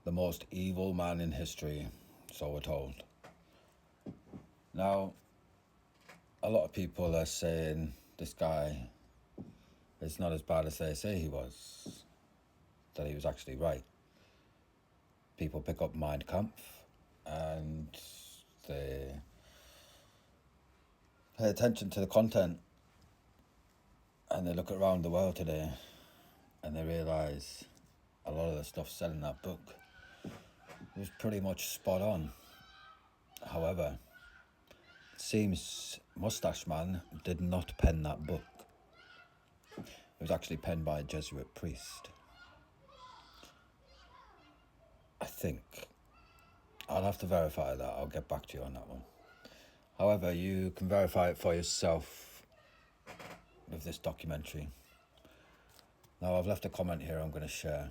the most evil man in history, so we're told. Now, a lot of people are saying this guy is not as bad as they say he was, that he was actually right. People pick up Mein Kampf and they pay attention to the content, and they look around the world today and they realise a lot of the stuff said in that book was pretty much spot on. However, it seems Mustache Man did not pen that book. It was actually penned by a Jesuit priest. I think. I'll have to verify that. I'll get back to you on that one. However, you can verify it for yourself with this documentary. Now, I've left a comment here I'm going to share.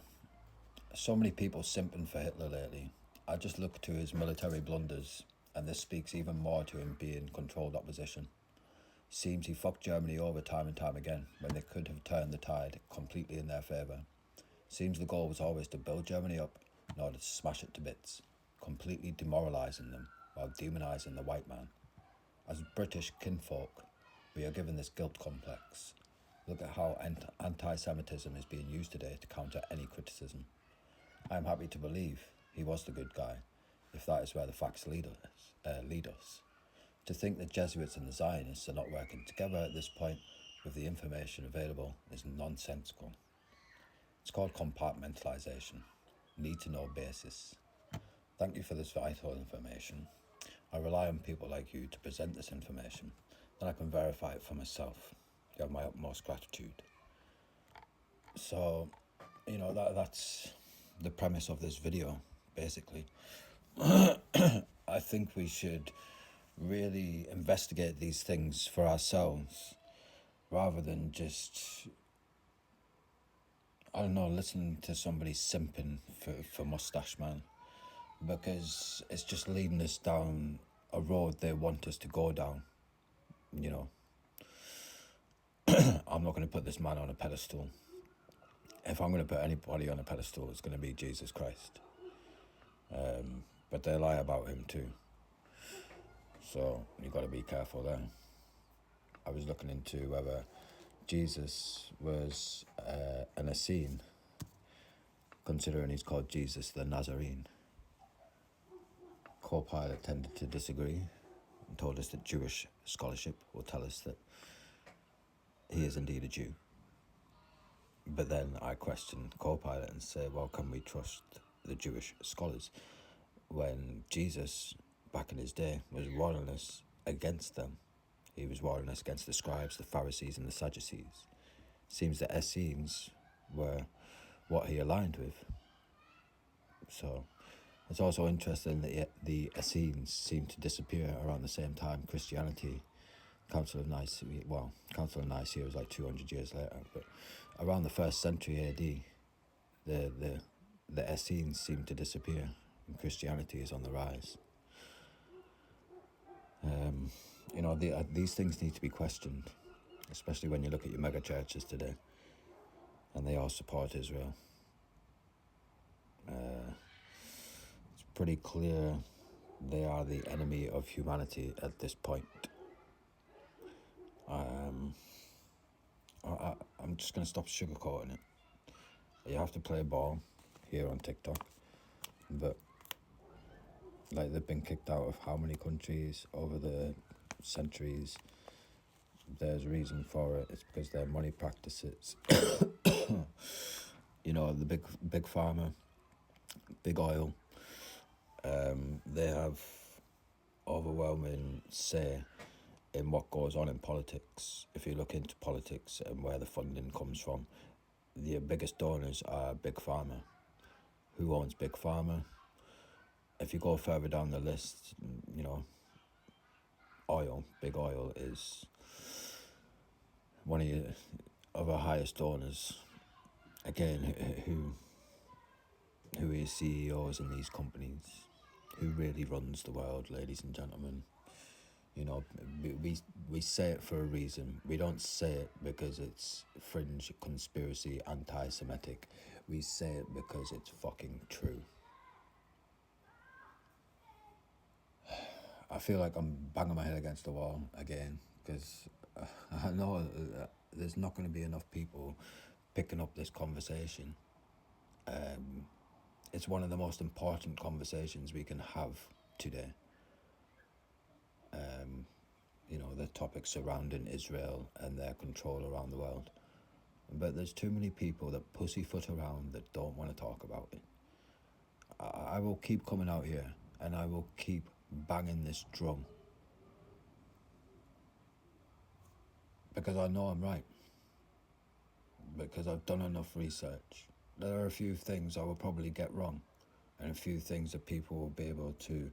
So many people simping for Hitler lately. I just look to his military blunders, and this speaks even more to him being controlled opposition. Seems he fucked Germany over time and time again when they could have turned the tide completely in their favour. Seems the goal was always to build Germany up in order to smash it to bits, completely demoralising them while demonising the white man. As British kinfolk, we are given this guilt complex. Look at how anti-Semitism is being used today to counter any criticism. I am happy to believe he was the good guy, if that is where the facts lead us. To think the Jesuits and the Zionists are not working together at this point with the information available is nonsensical. It's called compartmentalisation, need-to-know basis. Thank you for this vital information. I rely on people like you to present this information, then I can verify it for myself. You have my utmost gratitude. So, that's the premise of this video, basically. I think we should really investigate these things for ourselves rather than just, listening to somebody simping for Mustache Man, because it's just leading us down a road they want us to go down. I'm not going to put this man on a pedestal. If I'm going to put anybody on a pedestal, it's going to be Jesus Christ. But they lie about him too. So you've got to be careful there. I was looking into whether Jesus was an Essene, considering he's called Jesus the Nazarene. Co-pilot tended to disagree and told us that Jewish scholarship will tell us that he is indeed a Jew. But then I questioned co-pilot and said, well, can we trust the Jewish scholars when Jesus, back in his day, was royalist against them? He was royalist against the scribes, the Pharisees and the Sadducees. Seems the Essenes were what he aligned with. So it's also interesting that the Essenes seem to disappear around the same time Christianity, Council of Nicaea was like 200 years later, but around the 1st century AD, the Essenes seem to disappear and Christianity is on the rise. These things need to be questioned, especially when you look at your mega churches today, and they all support Israel. It's pretty clear they are the enemy of humanity at this point. I'm just going to stop sugarcoating it. You have to play ball here on TikTok, but they've been kicked out of how many countries over the centuries. There's a reason for it. It's because their money practices. The big pharma, big oil, they have overwhelming say in what goes on in politics. If you look into politics and where the funding comes from, the biggest donors are big pharma. Who owns big pharma? If you go further down the list, big oil is one of our highest donors. Again, who is CEOs in these companies? Who really runs the world, ladies and gentlemen? We say it for a reason. We don't say it because it's fringe, conspiracy, anti-Semitic. We say it because it's fucking true. I feel like I'm banging my head against the wall again, because I know there's not going to be enough people picking up this conversation. It's one of the most important conversations we can have today. The topic surrounding Israel and their control around the world. But there's too many people that pussyfoot around that don't want to talk about it. I will keep coming out here and I will keep banging this drum, because I know I'm right, because I've done enough research. There are a few things I will probably get wrong, and a few things that people will be able to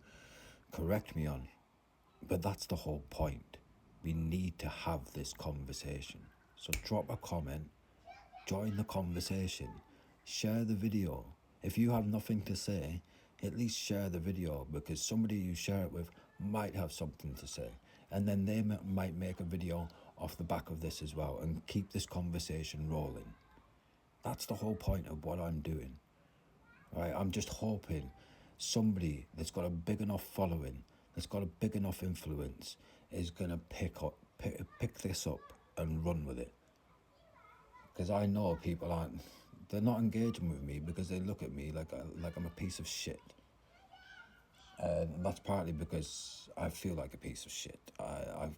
correct me on. But that's the whole point. We need to have this conversation. So drop a comment, join the conversation, share the video. If you have nothing to say, at least share the video, because somebody you share it with might have something to say. And then they might make a video off the back of this as well and keep this conversation rolling. That's the whole point of what I'm doing. Right? I'm just hoping somebody that's got a big enough following, that's got a big enough influence, is going to pick this up and run with it. Because I know people they're not engaging with me because they look at me like I'm a piece of shit. And that's partly because I feel like a piece of shit. I've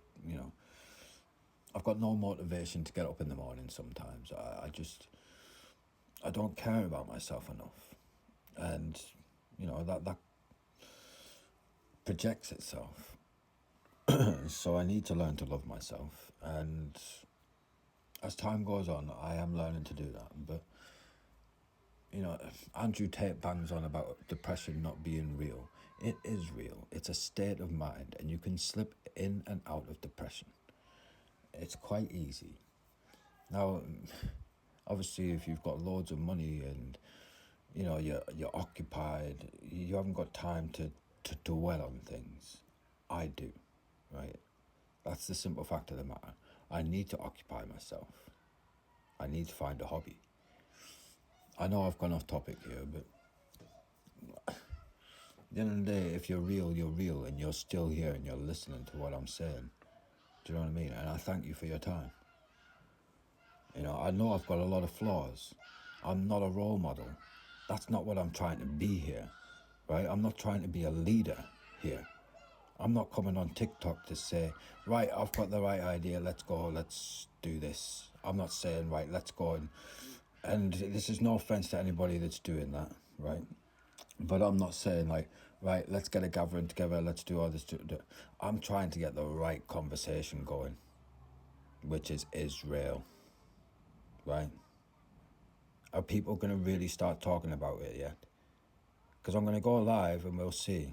got no motivation to get up in the morning sometimes. I don't care about myself enough. And, that projects itself. So I need to learn to love myself. And as time goes on, I am learning to do that. But, Andrew Tate bangs on about depression not being real. It is real. It's a state of mind, and you can slip in and out of depression. It's quite easy. Now, obviously, if you've got loads of money and, you're occupied, you haven't got time to dwell on things. I do, right? That's the simple fact of the matter. I need to occupy myself. I need to find a hobby. I know I've gone off topic here, but at the end of the day, if you're real, and you're still here and you're listening to what I'm saying. Do you know what I mean? And I thank you for your time. I know I've got a lot of flaws. I'm not a role model. That's not what I'm trying to be here, right? I'm not trying to be a leader here. I'm not coming on TikTok to say, right, I've got the right idea, let's go, let's do this. I'm not saying, right, let's go. And this is no offense to anybody that's doing that, right? But I'm not saying, like, right, let's get a gathering together, let's do all this. I'm trying to get the right conversation going, which is Israel, right? Are people going to really start talking about it yet? Because I'm going to go live and we'll see.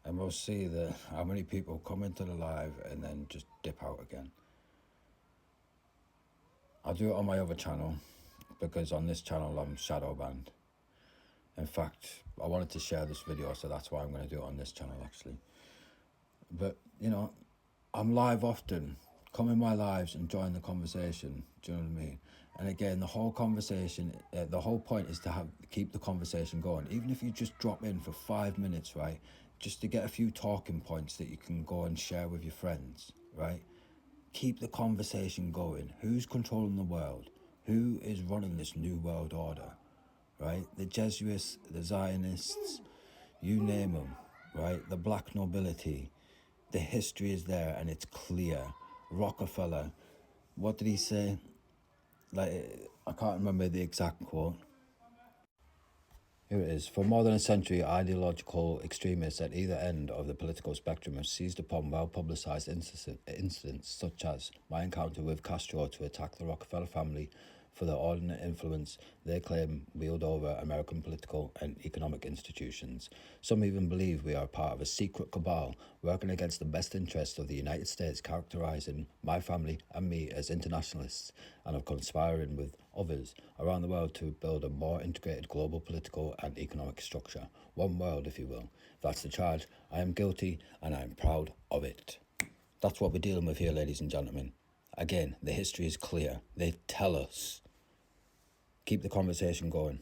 And we'll see how many people come into the live and then just dip out again. I'll do it on my other channel, because on this channel I'm shadow banned. In fact, I wanted to share this video, so that's why I'm going to do it on this channel actually. But, I'm live often. Come in my lives and join the conversation. Do you know what I mean? And again, the whole conversation, the whole point is to keep the conversation going. Even if you just drop in for 5 minutes, right? Just to get a few talking points that you can go and share with your friends, right? Keep the conversation going. Who's controlling the world? Who is running this new world order, right? The Jesuits, the Zionists, you name them, right? The black nobility. The history is there and it's clear. Rockefeller, what did he say? I can't remember the exact quote. Here it is. For more than a century, ideological extremists at either end of the political spectrum have seized upon well-publicized incidents such as my encounter with Castro to attack the Rockefeller family for the ordinate influence they claim wield over American political and economic institutions. Some even believe we are part of a secret cabal working against the best interests of the United States, characterizing my family and me as internationalists, and of conspiring with others around the world to build a more integrated global political and economic structure. One world, if you will. If that's the charge, I am guilty and I am proud of it. That's what we're dealing with here, ladies and gentlemen. Again, the history is clear. They tell us. Keep the conversation going.